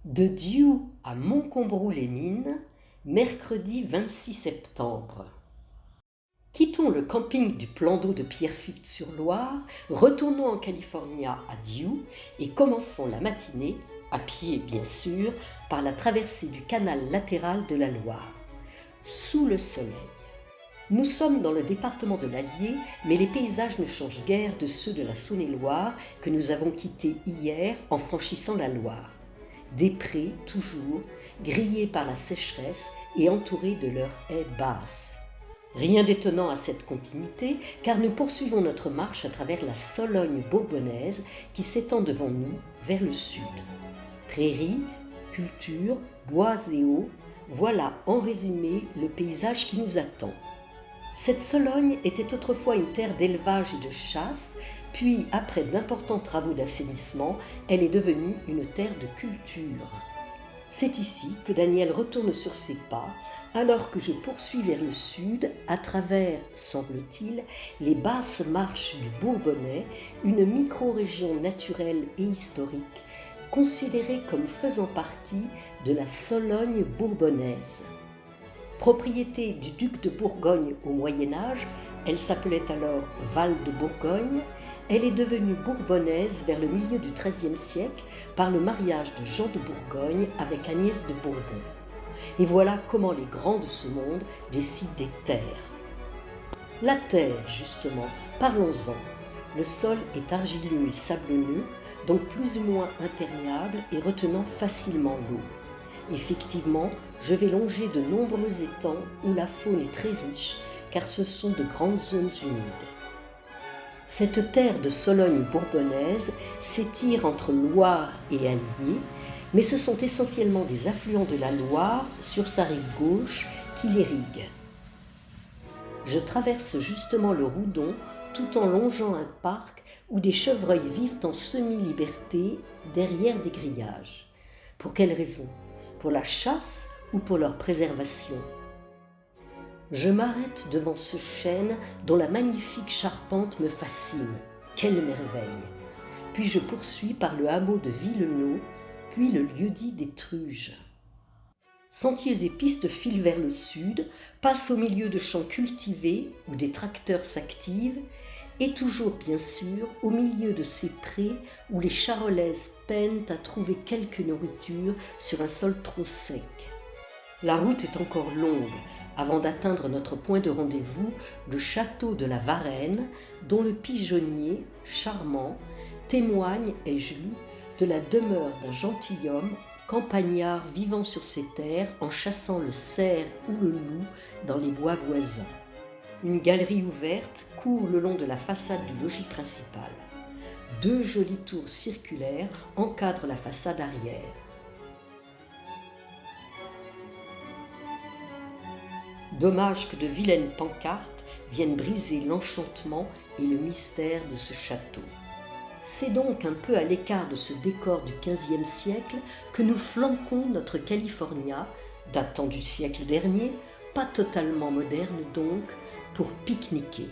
De Diou à Montcombroux-les-Mines, mercredi 26 septembre. Quittons le camping du plan d'eau de Pierrefitte-sur-Loire, retournons en Californie à Diou et commençons la matinée, à pied bien sûr, par la traversée du canal latéral de la Loire. Sous le soleil. Nous sommes dans le département de l'Allier, mais les paysages ne changent guère de ceux de la Saône-et-Loire que nous avons quittés hier en franchissant la Loire. Des prés, toujours, grillés par la sécheresse et entourés de leurs haies basses. Rien d'étonnant à cette continuité, car nous poursuivons notre marche à travers la Sologne bourbonnaise qui s'étend devant nous vers le sud. Prairies, cultures, bois et eaux, voilà en résumé le paysage qui nous attend. Cette Sologne était autrefois une terre d'élevage et de chasse, puis après d'importants travaux d'assainissement, elle est devenue une terre de culture. C'est ici que Daniel retourne sur ses pas, alors que je poursuis vers le sud, à travers, semble-t-il, les basses marches du Bourbonnais, une micro-région naturelle et historique, considérée comme faisant partie de la Sologne bourbonnaise. Propriété du duc de Bourgogne au Moyen-Âge, elle s'appelait alors Val de Bourgogne. Elle est devenue bourbonnaise vers le milieu du XIIIe siècle par le mariage de Jean de Bourgogne avec Agnès de Bourbon. Et voilà comment les grands de ce monde décident des terres. La terre, justement, parlons-en. Le sol est argileux et sablonneux, donc plus ou moins imperméable et retenant facilement l'eau. Effectivement, je vais longer de nombreux étangs où la faune est très riche, car ce sont de grandes zones humides. Cette terre de Sologne bourbonnaise s'étire entre Loire et Allier, mais ce sont essentiellement des affluents de la Loire sur sa rive gauche qui l'irriguent. Je traverse justement le Roudon tout en longeant un parc où des chevreuils vivent en semi-liberté derrière des grillages. Pour quelle raison ? Pour la chasse ou pour leur préservation ? Je m'arrête devant ce chêne dont la magnifique charpente me fascine. Quelle merveille! Puis je poursuis par le hameau de Villenot, puis le lieu-dit des Truges. Sentiers et pistes filent vers le sud, passent au milieu de champs cultivés où des tracteurs s'activent, et toujours bien sûr au milieu de ces prés où les charolaises peinent à trouver quelque nourriture sur un sol trop sec. La route est encore longue avant d'atteindre notre point de rendez-vous, le château de la Varenne, dont le pigeonnier, charmant, témoigne, ai-je lu, de la demeure d'un gentilhomme, campagnard vivant sur ses terres en chassant le cerf ou le loup dans les bois voisins. Une galerie ouverte court le long de la façade du logis principal. Deux jolies tours circulaires encadrent la façade arrière. Dommage que de vilaines pancartes viennent briser l'enchantement et le mystère de ce château. C'est donc un peu à l'écart de ce décor du XVe siècle que nous flanquons notre California, datant du siècle dernier, pas totalement moderne donc, pour pique-niquer.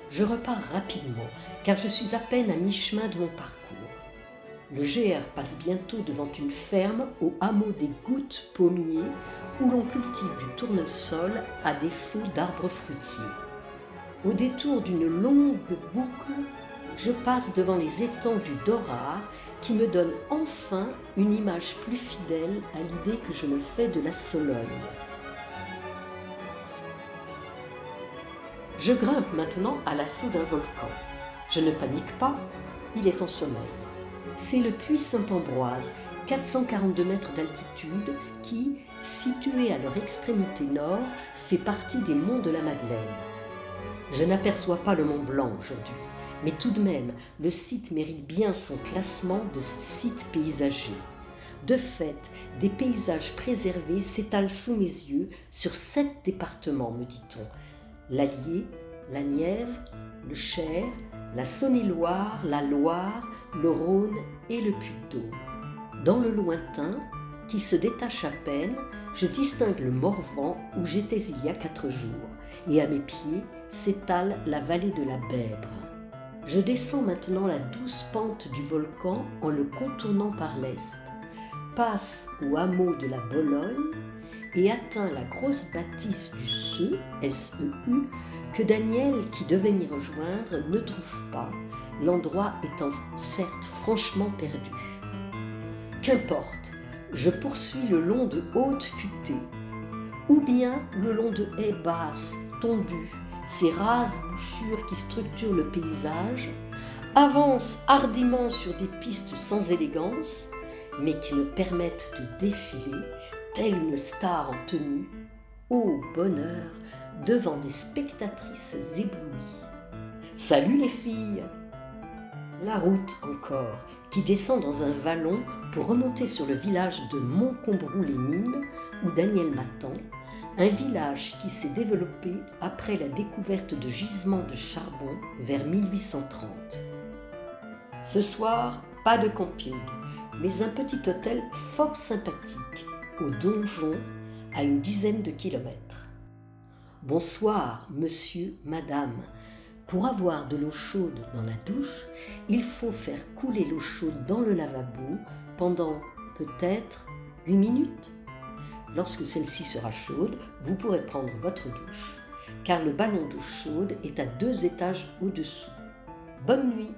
Je repars rapidement, car je suis à peine à mi-chemin de mon parcours. Le GR passe bientôt devant une ferme au hameau des Gouttes Pommiers, où l'on cultive du tournesol à défaut d'arbres fruitiers. Au détour d'une longue boucle, je passe devant les étangs du Dorard, qui me donnent enfin une image plus fidèle à l'idée que je me fais de la Sologne. Je grimpe maintenant à l'assaut d'un volcan. Je ne panique pas, il est en sommeil. C'est le puits Saint-Ambroise, 442 mètres d'altitude, qui, situé à leur extrémité nord, fait partie des monts de la Madeleine. Je n'aperçois pas le Mont Blanc aujourd'hui, mais tout de même, le site mérite bien son classement de site paysager. De fait, des paysages préservés s'étalent sous mes yeux sur 7 départements, me dit-on. L'Allier, la Nièvre, le Cher, la Saône-et-Loire, la Loire, le Rhône et le Puy-de-Dôme. Dans le lointain, qui se détache à peine, je distingue le Morvan où j'étais il y a 4 jours, et à mes pieds s'étale la vallée de la Bèbre. Je descends maintenant la douce pente du volcan en le contournant par l'est. passe au hameau de la Bologne et atteint la grosse bâtisse du Seu, S-E-U, que Daniel, qui devait m'y rejoindre, ne trouve pas, l'endroit étant certes franchement perdu. Qu'importe, je poursuis le long de hautes futaies, ou bien le long de haies basses, tondues, ces rases bouchures qui structurent le paysage, avance hardiment sur des pistes sans élégance, mais qui me permettent de défiler, telle une star en tenue, ô bonheur, devant des spectatrices éblouies. Salut les filles! La route encore, qui descend dans un vallon pour remonter sur le village de Montcombrou-les-Mines, où Daniel m'attend, un village qui s'est développé après la découverte de gisements de charbon vers 1830. Ce soir, pas de camping, mais un petit hôtel fort sympathique, au donjon, à une dizaine de kilomètres. Bonsoir, monsieur, madame. Pour avoir de l'eau chaude dans la douche, il faut faire couler l'eau chaude dans le lavabo pendant peut-être 8 minutes. Lorsque celle-ci sera chaude, vous pourrez prendre votre douche, car le ballon d'eau chaude est à 2 étages au-dessous. Bonne nuit!